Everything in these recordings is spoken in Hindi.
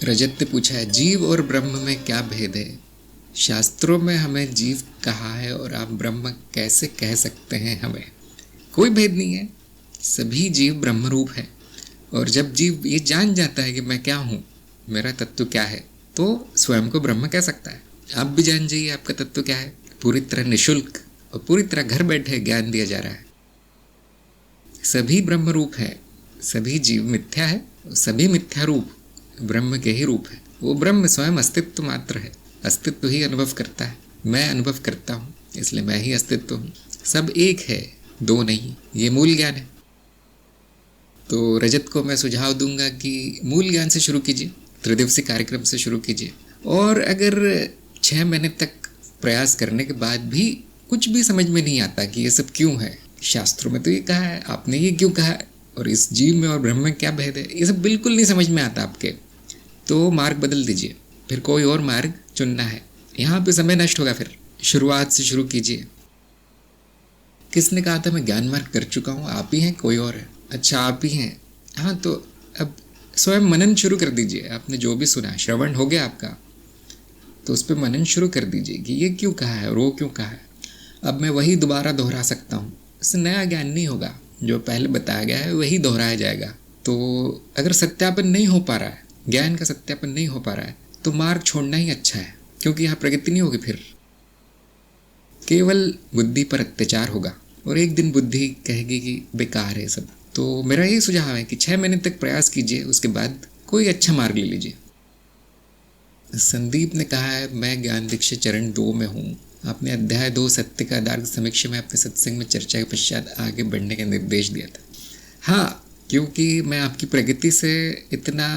रजत ने पूछा है, जीव और ब्रह्म में क्या भेद है? शास्त्रों में हमें जीव कहा है और आप ब्रह्म कैसे कह सकते हैं हमें? कोई भेद नहीं है, सभी जीव ब्रह्म रूप है। और जब जीव ये जान जाता है कि मैं क्या हूँ, मेरा तत्व क्या है, तो स्वयं को ब्रह्म कह सकता है। आप भी जान जाइए आपका तत्व क्या है। पूरी तरह निःशुल्क और पूरी तरह घर बैठे ज्ञान दिया जा रहा है। सभी ब्रह्म रूप है, सभी जीव मिथ्या है, सभी मिथ्या रूप ब्रह्म के ही रूप है। वो ब्रह्म स्वयं अस्तित्व मात्र है, अस्तित्व ही अनुभव करता है। मैं अनुभव करता हूँ, इसलिए मैं ही अस्तित्व हूँ। सब एक है, दो नहीं। ये मूल ज्ञान है। तो रजत को मैं सुझाव दूंगा कि मूल ज्ञान से शुरू कीजिए, त्रिदिवसीय कार्यक्रम से शुरू कीजिए। और अगर 6 महीने तक प्रयास करने के बाद भी कुछ भी समझ में नहीं आता कि ये सब क्यों है, शास्त्रों में तो ये कहा है, आपने ये क्यों कहा है, और इस जीव में और ब्रह्म में क्या भेद है, ये सब बिल्कुल नहीं समझ में आता आपके, तो मार्ग बदल दीजिए, फिर कोई और मार्ग चुनना है। यहाँ पे समय नष्ट होगा। फिर शुरुआत से शुरू कीजिए। किसने कहा था मैं ज्ञान मार्ग कर चुका हूँ? आप ही हैं, कोई और है? अच्छा, आप ही हैं। हाँ, तो अब स्वयं मनन शुरू कर दीजिए। आपने जो भी सुना, श्रवण हो गया आपका, तो उस पर मनन शुरू कर दीजिए कि ये क्यों कहा है और वो क्यों कहा है। अब मैं वही दोबारा दोहरा सकता हूँ, इससे नया ज्ञान नहीं होगा। जो पहले बताया गया है वही दोहराया जाएगा। तो अगर सत्यापन नहीं हो पा रहा है, ज्ञान का सत्यापन नहीं हो पा रहा है, तो मार्ग छोड़ना ही अच्छा है, क्योंकि यहाँ प्रगति नहीं होगी। फिर केवल बुद्धि पर अत्याचार होगा और एक दिन बुद्धि कहेगी कि बेकार है सब। तो मेरा यही सुझाव है कि 6 महीने तक प्रयास कीजिए, उसके बाद कोई अच्छा मार्ग ले लीजिए। संदीप ने कहा है, मैं ज्ञान दीक्षा चरण 2 में हूँ। आपने अध्याय 2 सत्य का आधार समीक्षा में अपने सत्संग में चर्चा के पश्चात आगे बढ़ने का निर्देश दिया था। हाँ, क्योंकि मैं आपकी प्रगति से इतना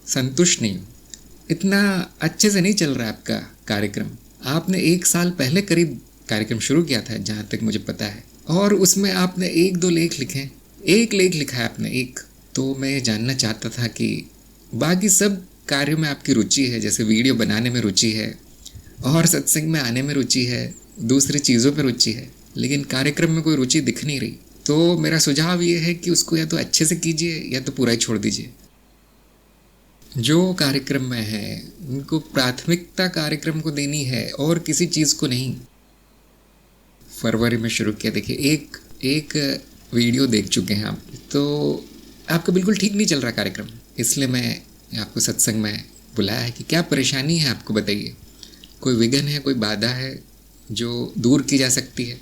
संतुष्ट नहीं हूँ, इतना अच्छे से नहीं चल रहा है आपका कार्यक्रम। आपने 1 साल पहले करीब कार्यक्रम शुरू किया था, जहाँ तक मुझे पता है, और उसमें आपने 1-2 लेख लिखे। 1 लेख लिखा है आपने, 1। तो मैं जानना चाहता था कि बाकी सब कार्यों में आपकी रुचि है, जैसे वीडियो बनाने में रुचि है और सत्संग में आने में रुचि है, दूसरी चीज़ों पर रुचि है, लेकिन कार्यक्रम में कोई रुचि दिख नहीं रही। तो मेरा सुझाव ये है कि उसको या तो अच्छे से कीजिए या तो पूरा ही छोड़ दीजिए। जो कार्यक्रम में है उनको प्राथमिकता कार्यक्रम को देनी है और किसी चीज़ को नहीं। फरवरी में शुरू किया, देखिए एक वीडियो देख चुके हैं आप, तो आपका बिल्कुल ठीक नहीं चल रहा कार्यक्रम। इसलिए मैं आपको सत्संग में बुलाया है कि क्या परेशानी है आपको, बताइए। कोई विघ्न है, कोई बाधा है जो दूर की जा सकती है।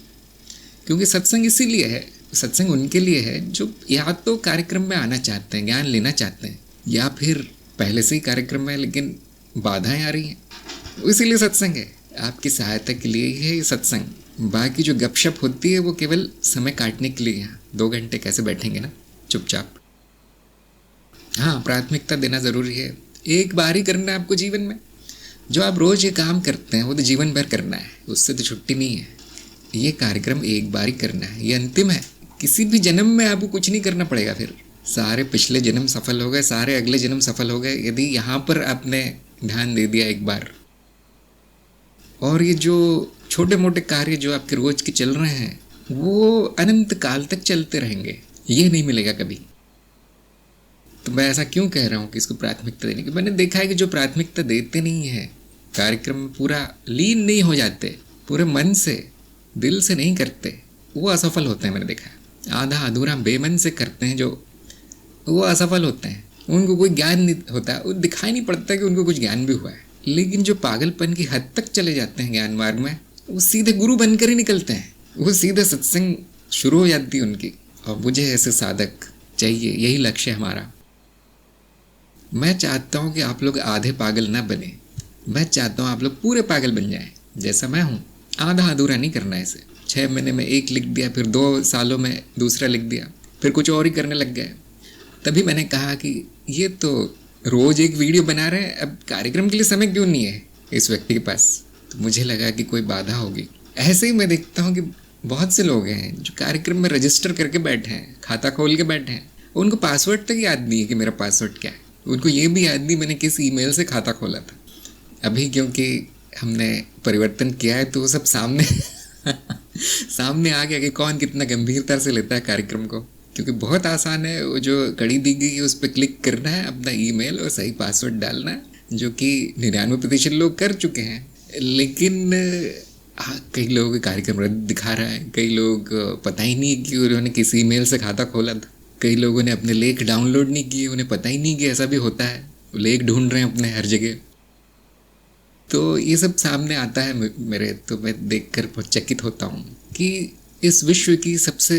क्योंकि सत्संग इसीलिए है, सत्संग उनके लिए है जो या तो कार्यक्रम में आना चाहते हैं, ज्ञान लेना चाहते हैं, या फिर पहले से ही कार्यक्रम में लेकिन बाधाएं आ रही हैं। इसीलिए सत्संग है, आपकी सहायता के लिए ही है ये सत्संग। बाकी जो गपशप होती है वो केवल समय काटने के लिए। यहाँ 2 घंटे कैसे बैठेंगे ना चुपचाप। हाँ, प्राथमिकता देना ज़रूरी है। एक बार ही करना है आपको जीवन में। जो आप रोज़ ये काम करते हैं वो तो जीवन भर करना है, उससे तो छुट्टी नहीं है। ये कार्यक्रम एक बार ही करना है, ये अंतिम है। किसी भी जन्म में आपको कुछ नहीं करना पड़ेगा। फिर सारे पिछले जन्म सफल हो गए, सारे अगले जन्म सफल हो गए, यदि यहाँ पर आपने ध्यान दे दिया एक बार। और ये जो छोटे मोटे कार्य जो आपके रोज के चल रहे हैं वो अनंत काल तक चलते रहेंगे, ये नहीं मिलेगा कभी। तो मैं ऐसा क्यों कह रहा हूँ कि इसको प्राथमिकता देने की? मैंने देखा है कि जो प्राथमिकता देते नहीं है, कार्यक्रम में पूरा लीन नहीं हो जाते, पूरे मन से दिल से नहीं करते, वो असफल होते हैं। मैंने देखा है आधा अधूरा बेमन से करते हैं जो, वो असफल होते हैं। उनको कोई ज्ञान नहीं होता, वो दिखाई नहीं पड़ता कि उनको कुछ ज्ञान भी हुआ है। लेकिन जो पागलपन की हद तक चले जाते हैं ज्ञान मार्ग में, वो सीधे गुरु बनकर ही निकलते हैं, वो सीधे सत्संग शुरू हो जाती है उनकी। और मुझे ऐसे साधक चाहिए, यही लक्ष्य है हमारा। मैं चाहता हूँ कि आप लोग आधे पागल ना बने, मैं चाहता हूँ आप लोग पूरे पागल बन जाएं, जैसा मैं हूँ। आधा अधूरा नहीं करना है इसे। 6 महीने में 1 लिख दिया, फिर 2 सालों में दूसरा लिख दिया, फिर कुछ और ही करने लग गए। तभी मैंने कहा कि ये तो रोज एक वीडियो बना रहे हैं, अब कार्यक्रम के लिए समय क्यों नहीं है इस व्यक्ति के पास? तो मुझे लगा कि कोई बाधा होगी। ऐसे ही मैं देखता हूँ कि बहुत से लोग हैं जो कार्यक्रम में रजिस्टर करके बैठे हैं, खाता खोल के बैठे हैं, उनको पासवर्ड तक याद नहीं है कि मेरा पासवर्ड क्या है। उनको ये भी याद नहीं मैंने किस ईमेल से खाता खोला था। अभी क्योंकि हमने परिवर्तन किया है तो वो सब सामने सामने आ गया कि कौन कितना गंभीरता से लेता है कार्यक्रम को। क्योंकि बहुत आसान है, वो जो कड़ी दी गई है उस पर क्लिक करना है, अपना ईमेल और सही पासवर्ड डालना है, जो कि 99% लोग कर चुके हैं। लेकिन कई लोगों के कार्यक्रम रद्द दिखा रहा है, कई लोग पता ही नहीं कि उन्होंने किसी ईमेल से खाता खोला था, कई लोगों ने अपने लेख डाउनलोड नहीं किए, उन्हें पता ही नहीं कि ऐसा भी होता है, लेख ढूंढ रहे हैं अपने हर जगह। तो ये सब सामने आता है मेरे, तो मैं देखकर बहुत चकित होता हूँ कि इस विश्व की सबसे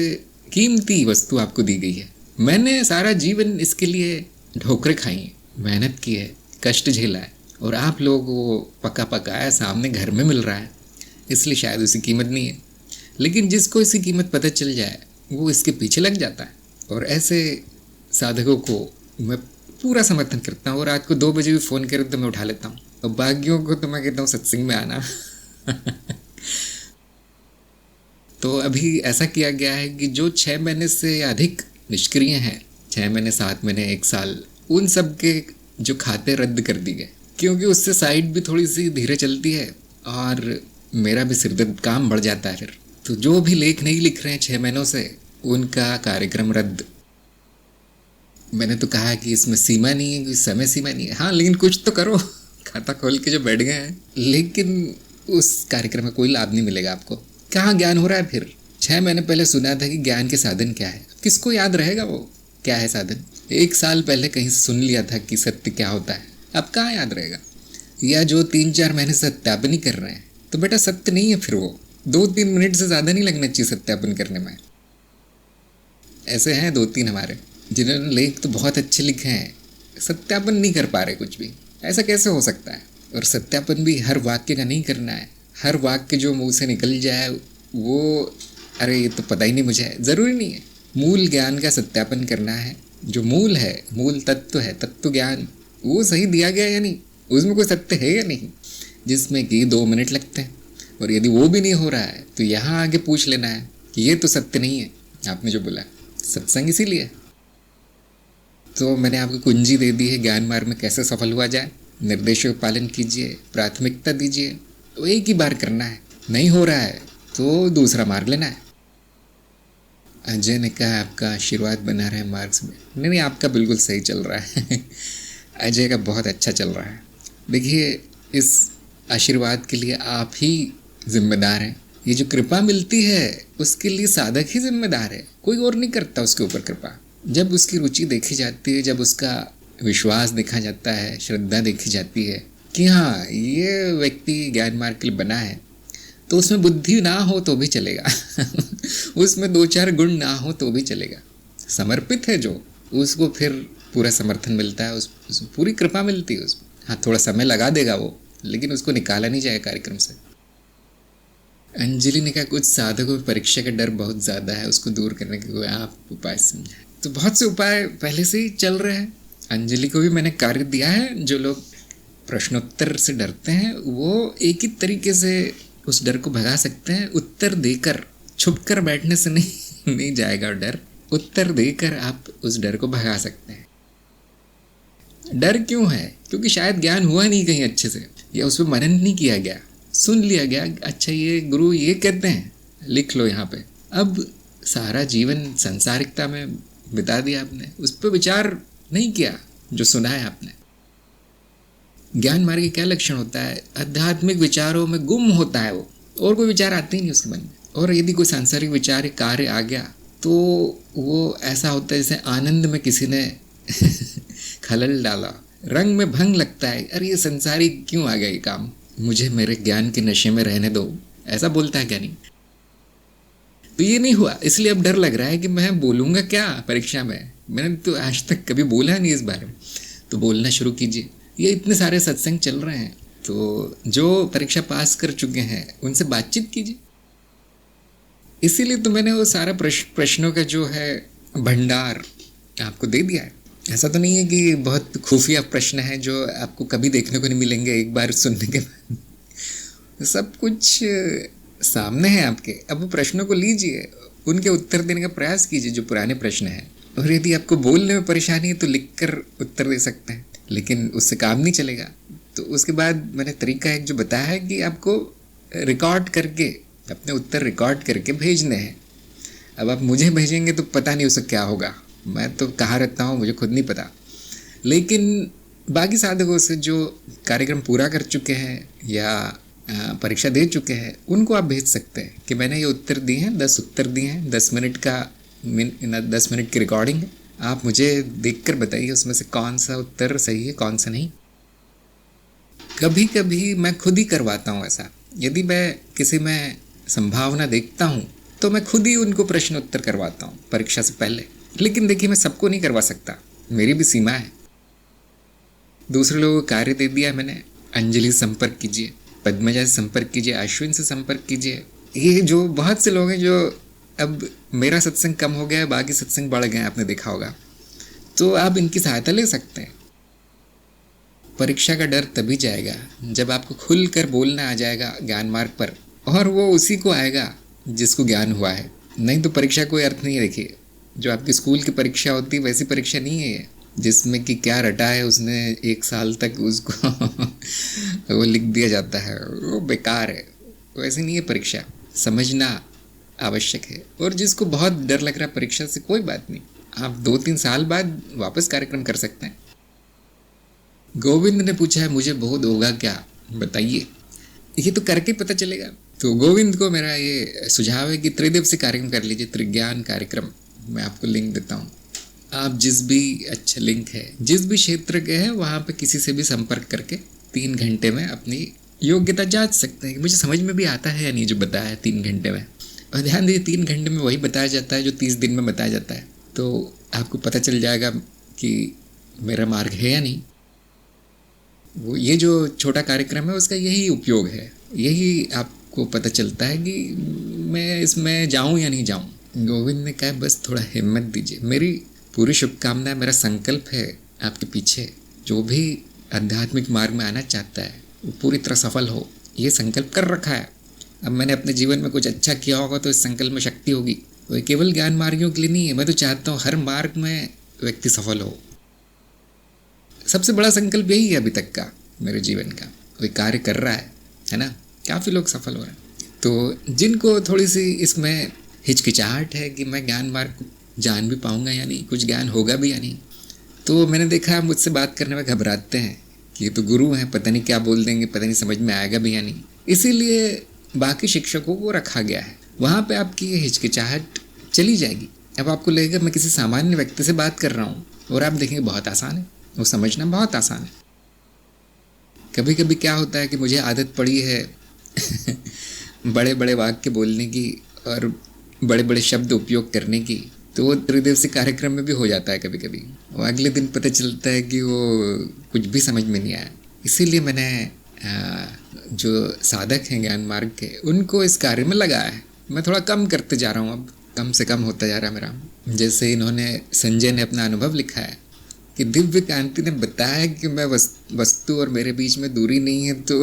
कीमती वस्तु आपको दी गई है। मैंने सारा जीवन इसके लिए ठोकरें खाई हैं, मेहनत की है, कष्ट झेला है, और आप लोगों को पका पकाया सामने घर में मिल रहा है, इसलिए शायद उसकी कीमत नहीं है। लेकिन जिसको इसकी कीमत पता चल जाए वो इसके पीछे लग जाता है, और ऐसे साधकों को मैं पूरा समर्थन करता हूँ। और रात को 2 बजे भी फ़ोन करे तो मैं उठा लेता हूँ, और बाकियों को तो मैं कहता हूँ सत्संग में आना। तो अभी ऐसा किया गया है कि जो 6 महीने से अधिक निष्क्रिय हैं, 6 महीने 7 महीने 1 साल, उन सब के जो खाते रद्द कर दिए गए, क्योंकि उससे साइट भी थोड़ी सी धीरे चलती है और मेरा भी सिरदर्द काम बढ़ जाता है फिर। तो जो भी लेख नहीं लिख रहे हैं 6 महीनों से, उनका कार्यक्रम रद्द। मैंने तो कहा कि इसमें सीमा नहीं है, समय सीमा नहीं है। हाँ, लेकिन कुछ तो करो। खाता खोल के जो बैठ गए हैं, लेकिन उस कार्यक्रम में कोई लाभ नहीं मिलेगा आपको। कहाँ ज्ञान हो रहा है फिर? 6 महीने पहले सुना था कि ज्ञान के साधन क्या है, किसको याद रहेगा वो क्या है साधन? 1 साल पहले कहीं से सुन लिया था कि सत्य क्या होता है, अब कहाँ याद रहेगा? या जो 3-4 महीने से सत्यापन ही कर रहे हैं, तो बेटा सत्य नहीं है फिर वो। 2-3 मिनट से ज़्यादा नहीं लगना चाहिए सत्यापन करने में। ऐसे हैं 2-3 हमारे जिन्होंने लेख तो बहुत अच्छे लिखे हैं, सत्यापन नहीं कर पा रहे कुछ भी। ऐसा कैसे हो सकता है? और सत्यापन भी हर वाक्य का नहीं करना है। हर वाक्य जो मुंह से निकल जाए वो अरे ये तो पता ही नहीं मुझे, ज़रूरी नहीं है। मूल ज्ञान का सत्यापन करना है, जो मूल है, मूल तत्व है, तत्व ज्ञान, वो सही दिया गया या नहीं, उसमें कोई सत्य है या नहीं, जिसमें कि 2 मिनट लगते हैं। और यदि वो भी नहीं हो रहा है तो यहाँ आगे पूछ लेना है कि ये तो सत्य नहीं है आपने जो बोला। सत्संग इसीलिए तो मैंने आपको कुंजी दे दी है, ज्ञान मार्ग में कैसे सफल हुआ जाए। निर्देशों का पालन कीजिए, प्राथमिकता दीजिए, तो एक ही बार करना है। नहीं हो रहा है तो दूसरा मार्ग लेना है। अजय ने कहा आपका आशीर्वाद बना रहे मार्ग में। नहीं, आपका बिल्कुल सही चल रहा है। अजय का बहुत अच्छा चल रहा है। देखिए, इस आशीर्वाद के लिए आप ही जिम्मेदार हैं। ये जो कृपा मिलती है उसके लिए साधक ही जिम्मेदार है, कोई और नहीं करता उसके ऊपर कृपा। जब उसकी रुचि देखी जाती है, जब उसका विश्वास देखा जाता है, श्रद्धा देखी जाती है कि हाँ ये व्यक्ति ज्ञान मार्ग के लिए बना है, तो उसमें बुद्धि ना हो तो भी चलेगा। उसमें 2-4 गुण ना हो तो भी चलेगा। समर्पित है जो, उसको फिर पूरा समर्थन मिलता है, उस पूरी कृपा मिलती है उसमें। हाँ, थोड़ा समय लगा देगा वो, लेकिन उसको निकाला नहीं जाएगा कार्यक्रम से। अंजलि ने कहा कुछ साधकों में परीक्षा का डर बहुत ज़्यादा है, उसको दूर करने के कोई आप उपाय समझाएं। तो बहुत से उपाय पहले से ही चल रहे हैं। अंजलि को भी मैंने कार्य दिया है। जो लोग प्रश्नोत्तर से डरते हैं वो एक ही तरीके से उस डर को भगा सकते हैं, उत्तर देकर। छुपकर बैठने से नहीं जाएगा डर, उत्तर देकर आप उस डर को भगा सकते हैं। डर क्यों है? क्योंकि शायद ज्ञान हुआ नहीं कहीं अच्छे से, या उस पर मनन नहीं किया गया, सुन लिया गया, अच्छा ये गुरु ये कहते हैं, लिख लो यहाँ पे। अब सारा जीवन संसारिकता में बिता दिया आपने, उस पर विचार नहीं किया जो सुना है आपने। ज्ञान मार्ग के क्या लक्षण होता है? आध्यात्मिक विचारों में गुम होता है वो, और कोई विचार आते ही नहीं उसके मन में। और यदि कोई सांसारिक विचार कार्य आ गया तो वो ऐसा होता है जैसे आनंद में किसी ने खलल डाला, रंग में भंग लगता है। अरे ये संसारिक क्यों आ गया ये काम, मुझे मेरे ज्ञान के नशे में रहने दो, ऐसा बोलता है क्या नहीं? तो ये नहीं हुआ, इसलिए अब डर लग रहा है कि मैं बोलूँगा क्या परीक्षा में। मैंने तो आज तक कभी बोला नहीं इस बारे में, तो बोलना शुरू कीजिए। ये इतने सारे सत्संग चल रहे हैं, तो जो परीक्षा पास कर चुके हैं उनसे बातचीत कीजिए। इसीलिए तो मैंने वो सारा प्रश्नों का जो है भंडार आपको दे दिया है। ऐसा तो नहीं है कि बहुत खुफिया प्रश्न है जो आपको कभी देखने को नहीं मिलेंगे एक बार सुनने के बाद। सब कुछ सामने है आपके। अब वो प्रश्नों को लीजिए, उनके उत्तर देने का प्रयास कीजिए जो पुराने प्रश्न हैं। और यदि आपको बोलने में परेशानी है तो लिखकर उत्तर दे सकते हैं, लेकिन उससे काम नहीं चलेगा। तो उसके बाद मैंने तरीका एक जो बताया है कि आपको रिकॉर्ड करके अपने उत्तर रिकॉर्ड करके भेजने हैं। अब आप मुझे भेजेंगे तो पता नहीं उससे क्या होगा, मैं तो कहाँ रहता हूँ मुझे खुद नहीं पता। लेकिन बाकी साधकों से जो कार्यक्रम पूरा कर चुके हैं या परीक्षा दे चुके हैं उनको आप भेज सकते हैं कि मैंने ये उत्तर दिए हैं, 10 उत्तर दिए हैं, 10 मिनट की रिकॉर्डिंग है, आप मुझे देखकर बताइए उसमें से कौन सा उत्तर सही है कौन सा नहीं। कभी कभी मैं खुद ही करवाता हूँ ऐसा। यदि मैं किसी में संभावना देखता हूँ तो मैं खुद ही उनको प्रश्न उत्तर करवाता हूँ परीक्षा से पहले। लेकिन देखिए, मैं सबको नहीं करवा सकता, मेरी भी सीमा है। दूसरे लोगों को कार्य दे दिया मैंने, अंजलि से संपर्क कीजिए, पद्मजा से संपर्क कीजिए, अश्विन से संपर्क कीजिए। ये जो बहुत से लोग हैं जो, अब मेरा सत्संग कम हो गया है, बाकी सत्संग बढ़ गए हैं, आपने देखा होगा, तो आप इनकी सहायता ले सकते हैं। परीक्षा का डर तभी जाएगा जब आपको खुलकर बोलना आ जाएगा ज्ञान मार्ग पर, और वो उसी को आएगा जिसको ज्ञान हुआ है। नहीं तो परीक्षा कोई अर्थ नहीं है। देखिए, जो आपकी स्कूल की परीक्षा होती है वैसी परीक्षा नहीं है ये, जिसमें कि क्या रटा है उसने 1 साल तक उसको वो लिख दिया जाता है, वो बेकार है। वैसे नहीं है परीक्षा, समझना आवश्यक है। और जिसको बहुत डर लग रहा है परीक्षा से, कोई बात नहीं, आप 2-3 साल बाद वापस कार्यक्रम कर सकते हैं। गोविंद ने पूछा है मुझे बोध होगा क्या, बताइए। ये तो करके पता चलेगा। तो गोविंद को मेरा ये सुझाव है कि त्रिदिवसीय कार्यक्रम कर लीजिए, त्रिज्ञान कार्यक्रम। मैं आपको लिंक देता हूँ, आप जिस भी, अच्छा लिंक है, जिस भी क्षेत्र के हैं वहाँ पे किसी से भी संपर्क करके 3 घंटे में अपनी योग्यता जांच सकते हैं कि मुझे समझ में भी आता है या नहीं जो बताया है 3 घंटे में। और ध्यान दीजिए, 3 घंटे में वही बताया जाता है जो 30 दिन में बताया जाता है। तो आपको पता चल जाएगा कि मेरा मार्ग है या नहीं। वो ये जो छोटा कार्यक्रम है उसका यही उपयोग है, यही आपको पता चलता है कि मैं इसमें जाऊँ या नहीं जाऊँ। गोविंद ने कहा बस थोड़ा हिम्मत दीजिए, मेरी पूरी शुभकामनाएं, मेरा संकल्प है आपके पीछे। जो भी आध्यात्मिक मार्ग में आना चाहता है वो पूरी तरह सफल हो, ये संकल्प कर रखा है। अब मैंने अपने जीवन में कुछ अच्छा किया होगा तो इस संकल्प में शक्ति होगी। वो केवल ज्ञान मार्गियों के लिए नहीं है, मैं तो चाहता हूँ हर मार्ग में व्यक्ति सफल हो। सबसे बड़ा संकल्प यही है अभी तक का मेरे जीवन का। कोई कार्य कर रहा है ना, काफ़ी लोग सफल हो रहे हैं। तो जिनको थोड़ी सी इसमें हिचकिचाहट है कि मैं ज्ञान मार्ग को जान भी पाऊंगा या नहीं, कुछ ज्ञान होगा भी या नहीं, तो मैंने देखा मुझसे बात करने में घबराते हैं कि ये तो गुरु हैं, पता नहीं क्या बोल देंगे, पता नहीं समझ में आएगा भी या नहीं। इसीलिए बाकी शिक्षकों को रखा गया है, वहाँ पे आपकी ये हिचकिचाहट चली जाएगी। अब आपको लगेगा मैं किसी सामान्य व्यक्ति से बात कर रहा हूँ, और आप देखेंगे बहुत आसान है, वो समझना बहुत आसान है। कभी कभी क्या होता है कि मुझे आदत पड़ी है बड़े बड़े वाक्य बोलने की और बड़े बड़े शब्द उपयोग करने की, तो वो त्रिदिवसीय कार्यक्रम में भी हो जाता है कभी कभी। वो अगले दिन पता चलता है कि वो कुछ भी समझ में नहीं आया। इसीलिए मैंने जो साधक हैं ज्ञान मार्ग के, उनको इस कार्य में लगाया है। मैं थोड़ा कम करते जा रहा हूँ, अब कम से कम होता जा रहा है मेरा। जैसे इन्होंने, संजय ने अपना अनुभव लिखा है कि दिव्य कांति ने बताया कि मैं वस्तु और मेरे बीच में दूरी नहीं है, तो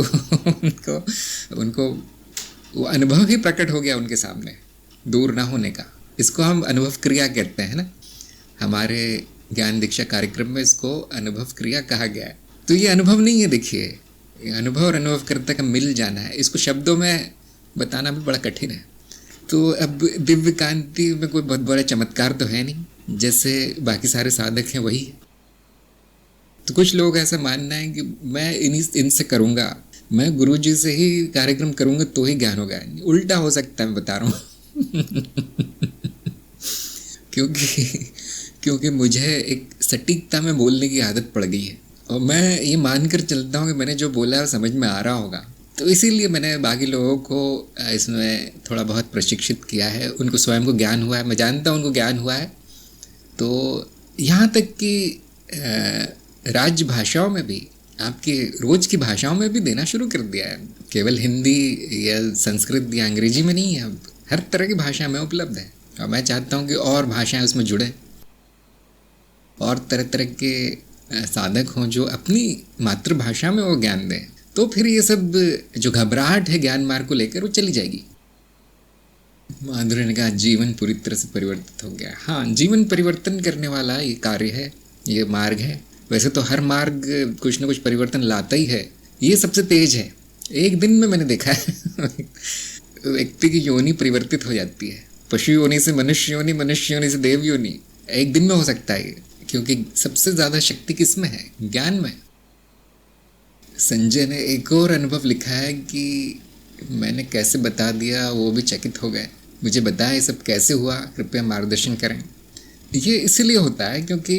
उनको वो अनुभव ही प्रकट हो गया उनके सामने, दूर ना होने का। इसको हम अनुभव क्रिया कहते हैं ना, हमारे ज्ञान दीक्षा कार्यक्रम में इसको अनुभव क्रिया कहा गया है। तो ये अनुभव नहीं है, देखिए अनुभव और अनुभवकर्ता का मिल जाना है, इसको शब्दों में बताना भी बड़ा कठिन है। तो अब दिव्य कांति में कोई बहुत बड़ा चमत्कार तो है नहीं, जैसे बाकी सारे साधक हैं वही है। तो कुछ लोग ऐसा मानना है कि मैं इनसे करूँगा, मैं गुरुजी से ही कार्यक्रम करूँगा तो ही ज्ञान होगा। उल्टा हो सकता है, मैं बता रहा हूँ क्योंकि मुझे एक सटीकता में बोलने की आदत पड़ गई है, और मैं ये मानकर चलता हूँ कि मैंने जो बोला है समझ में आ रहा होगा। तो इसीलिए मैंने बाकी लोगों को इसमें थोड़ा बहुत प्रशिक्षित किया है। उनको स्वयं को ज्ञान हुआ है, मैं जानता हूँ उनको ज्ञान हुआ है। तो यहाँ तक कि राज्य भाषाओं में भी, आपकी रोज की भाषाओं में भी देना शुरू कर दिया है। केवल हिंदी या संस्कृत या अंग्रेजी में नहीं है, अब हर तरह की भाषा में उपलब्ध है। और मैं चाहता हूँ कि और भाषाएं उसमें जुड़े, और तरह तरह के साधक हों जो अपनी मातृभाषा में वो ज्ञान दें। तो फिर ये सब जो घबराहट है ज्ञान मार्ग को लेकर, वो चली जाएगी। माधुरी ने कहा जीवन पूरी तरह से परिवर्तित हो गया। हाँ, जीवन परिवर्तन करने वाला ये कार्य है, ये मार्ग है। वैसे तो हर मार्ग कुछ न कुछ परिवर्तन लाता ही है, ये सबसे तेज है। एक दिन में मैंने देखा है व्यक्ति की योनि परिवर्तित हो जाती है, पशु योनि से मनुष्य योनि, मनुष्य योनि से देव योनि, एक दिन में हो सकता है। क्योंकि सबसे ज़्यादा शक्ति किस में है? ज्ञान में। संजय ने एक और अनुभव लिखा है कि मैंने कैसे बता दिया वो भी चकित हो गए। मुझे बताया ये सब कैसे हुआ, कृपया मार्गदर्शन करें। ये इसलिए होता है क्योंकि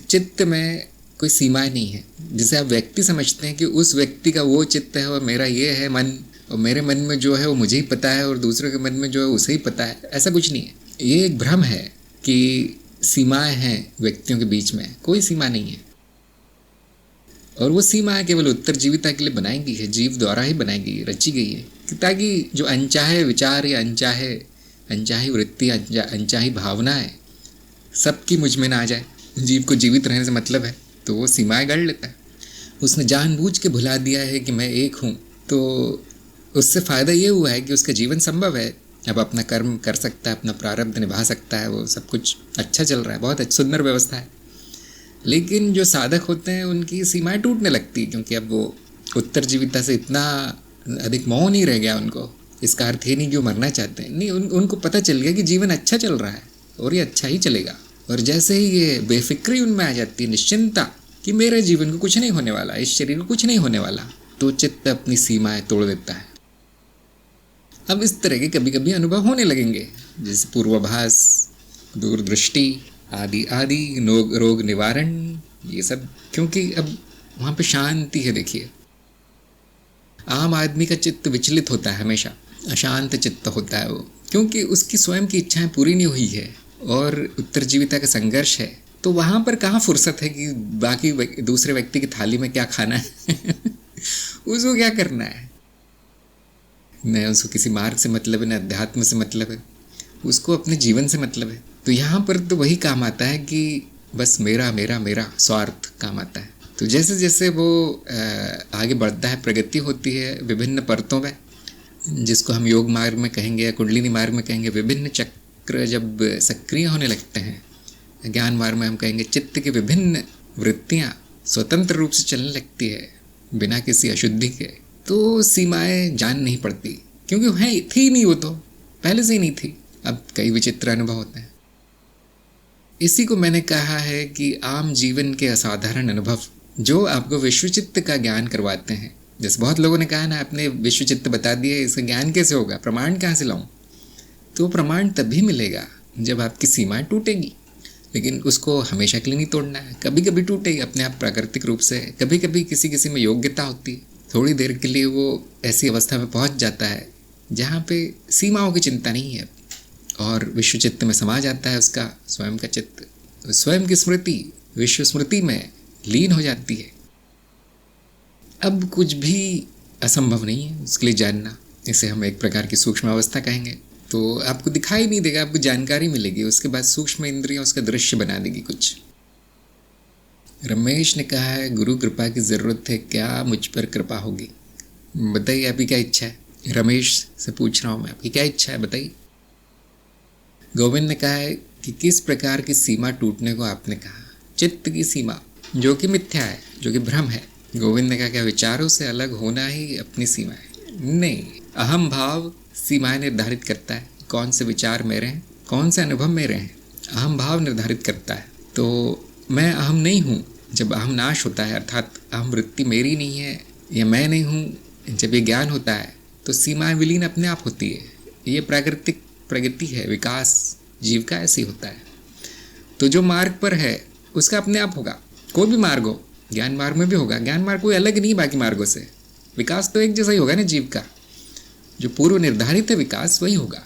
चित्त में कोई सीमाएं नहीं है। जिसे आप व्यक्ति समझते हैं कि उस व्यक्ति का वो चित्त है और मेरा ये है मन, और मेरे मन में जो है वो मुझे ही पता है और दूसरों के मन में जो है उसे ही पता है, ऐसा कुछ नहीं है। ये एक भ्रम है कि सीमाएं हैं व्यक्तियों के बीच में, कोई सीमा नहीं है। और वो सीमा केवल उत्तरजीविता के लिए बनाई गई है, जीव द्वारा ही बनाई गई है, रची गई है, ताकि जो अनचाहे विचार या अनचाही वृत्ति, अनचाही भावनाएं सबकी मुझ में ना आ जाए। जीव को जीवित रहने से मतलब है, तो वो सीमाएं गढ़ लेता है। उसने जानबूझ के भुला दिया है कि मैं एक हूँ, तो उससे फ़ायदा ये हुआ है कि उसका जीवन संभव है, अब अपना कर्म कर सकता है, अपना प्रारब्ध निभा सकता है, वो सब कुछ अच्छा चल रहा है, बहुत सुंदर व्यवस्था है। लेकिन जो साधक होते हैं उनकी सीमाएं टूटने लगती है, क्योंकि अब वो उत्तरजीविता से इतना अधिक मोह नहीं रह गया उनको। इसका अर्थ ये नहीं कि वो मरना चाहते हैं, नहीं, उनको पता चल गया कि जीवन अच्छा चल रहा है और ये अच्छा ही चलेगा। और जैसे ही ये बेफिक्री उनमें आ जाती है, निश्चिंता कि मेरे जीवन को कुछ नहीं होने वाला, इस शरीर को कुछ नहीं होने वाला, तो चित्त अपनी सीमाएं तोड़ देता है। अब इस तरह के कभी कभी अनुभव होने लगेंगे, जैसे पूर्वाभास, दूरदृष्टि आदि आदि, रोग निवारण, ये सब, क्योंकि अब वहाँ पे शांति है। देखिए, आम आदमी का चित्त विचलित होता है, हमेशा अशांत चित्त होता है वो, क्योंकि उसकी स्वयं की इच्छाएं पूरी नहीं हुई है और उत्तरजीविता का संघर्ष है। तो वहाँ पर कहाँ फुर्सत है कि बाकी दूसरे व्यक्ति की थाली में क्या खाना है उसको क्या करना है। न उसको किसी मार्ग से मतलब है, न अध्यात्म से मतलब है, उसको अपने जीवन से मतलब है। तो यहाँ पर तो वही काम आता है कि बस मेरा मेरा मेरा स्वार्थ काम आता है। तो जैसे जैसे वो आगे बढ़ता है, प्रगति होती है विभिन्न परतों में, जिसको हम योग मार्ग में कहेंगे या कुंडलिनी मार्ग में कहेंगे, विभिन्न चक्र जब सक्रिय होने लगते हैं, ज्ञान मार्ग में हम कहेंगे चित्त की विभिन्न वृत्तियाँ स्वतंत्र रूप से चलने लगती है बिना किसी अशुद्धि के, तो सीमाएं जान नहीं पड़ती, क्योंकि है थी नहीं, वो तो पहले से ही नहीं थी। अब कई विचित्र अनुभव होते हैं। इसी को मैंने कहा है कि आम जीवन के असाधारण अनुभव जो आपको विश्वचित्त का ज्ञान करवाते हैं। जैसे बहुत लोगों ने कहा ना, आपने विश्वचित्त बता दिए, इसका ज्ञान कैसे होगा, प्रमाण कहाँ से लाऊं? तो प्रमाण तभी मिलेगा जब आपकी सीमाएं टूटेगी, लेकिन उसको हमेशा के लिए नहीं तोड़ना है। कभी कभी टूटेगी अपने आप प्राकृतिक रूप से, कभी कभी किसी किसी में योग्यता होती है, थोड़ी देर के लिए वो ऐसी अवस्था में पहुंच जाता है जहाँ पे सीमाओं की चिंता नहीं है और विश्व चित्त में समा जाता है उसका स्वयं का चित्त, स्वयं की स्मृति विश्व स्मृति में लीन हो जाती है। अब कुछ भी असंभव नहीं है उसके लिए जानना, इसे हम एक प्रकार की सूक्ष्म अवस्था कहेंगे। तो आपको दिखाई नहीं देगा, आपको जानकारी मिलेगी, उसके बाद सूक्ष्म इंद्रियां उसका दृश्य बना देगी कुछ। रमेश ने कहा है, गुरु कृपा की ज़रूरत है, क्या मुझ पर कृपा होगी? बताइए आपकी क्या इच्छा है? रमेश से पूछ रहा हूँ मैं, आपकी क्या इच्छा है, बताइए। गोविंद ने कहा है कि किस प्रकार की सीमा टूटने को आपने कहा? चित्त की सीमा, जो कि मिथ्या है, जो कि भ्रम है। गोविंद ने कहा क्या विचारों से अलग होना ही अपनी सीमा है? नहीं, अहम भाव सीमाएं निर्धारित करता है, कौन से विचार मेरे हैं, कौन से अनुभव मेरे हैं, अहम भाव निर्धारित करता है। तो मैं अहम नहीं हूँ जब अहम नाश होता है, अर्थात अहम वृत्ति मेरी नहीं है या मैं नहीं हूँ, जब ये ज्ञान होता है तो सीमाएं विलीन अपने आप होती है। ये प्राकृतिक प्रगति है, विकास जीव का ऐसे ही होता है। तो जो मार्ग पर है उसका अपने आप होगा, कोई भी मार्ग हो, ज्ञान मार्ग में भी होगा, ज्ञान मार्ग कोई अलग नहीं बाकी मार्गों से, विकास तो एक जैसा ही होगा ना जीव का, जो पूर्व निर्धारित है विकास वही होगा।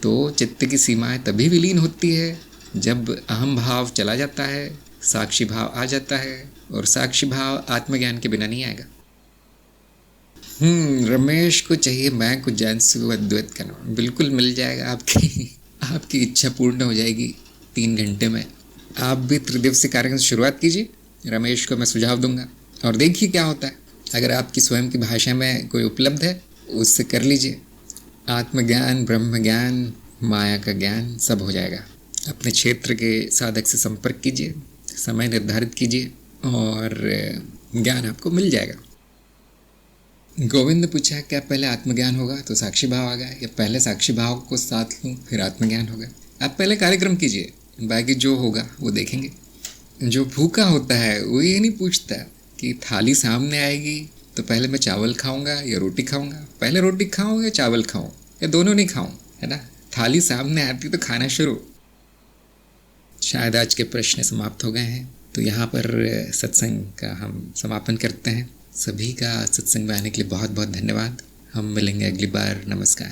तो चित्त की सीमाएं तभी विलीन होती है जब अहम भाव चला जाता है, साक्षी भाव आ जाता है, और साक्षी भाव आत्मज्ञान के बिना नहीं आएगा। रमेश को चाहिए मैं कुछ जान सकूँ अद्वैत का नाम, बिल्कुल मिल जाएगा, आपकी इच्छा पूर्ण हो जाएगी 3 घंटे में। आप भी त्रिदिवसीय कार्यक्रम से शुरुआत कीजिए, रमेश को मैं सुझाव दूंगा और देखिए क्या होता है। अगर आपकी स्वयं की भाषा में कोई उपलब्ध है उससे कर लीजिए। आत्मज्ञान, ब्रह्म ज्ञान, माया का ज्ञान सब हो जाएगा। अपने क्षेत्र के साधक से संपर्क कीजिए, समय निर्धारित कीजिए और ज्ञान आपको मिल जाएगा। गोविंद ने पूछा क्या पहले आत्मज्ञान होगा तो साक्षी भाव आ गया, या पहले साक्षी भाव को साथ लूँ फिर आत्मज्ञान होगा? आप पहले कार्यक्रम कीजिए, बाकी जो होगा वो देखेंगे। जो भूखा होता है वो ये नहीं पूछता कि थाली सामने आएगी तो पहले मैं चावल खाऊंगा या रोटी खाऊंगा, पहले रोटी खाऊं या चावल खाऊं, या दोनों नहीं खाऊं, है ना। थाली सामने आती तो खाना शुरू। शायद आज के प्रश्न समाप्त हो गए हैं, तो यहाँ पर सत्संग का हम समापन करते हैं। सभी का सत्संग में आने के लिए बहुत बहुत धन्यवाद। हम मिलेंगे अगली बार। नमस्कार।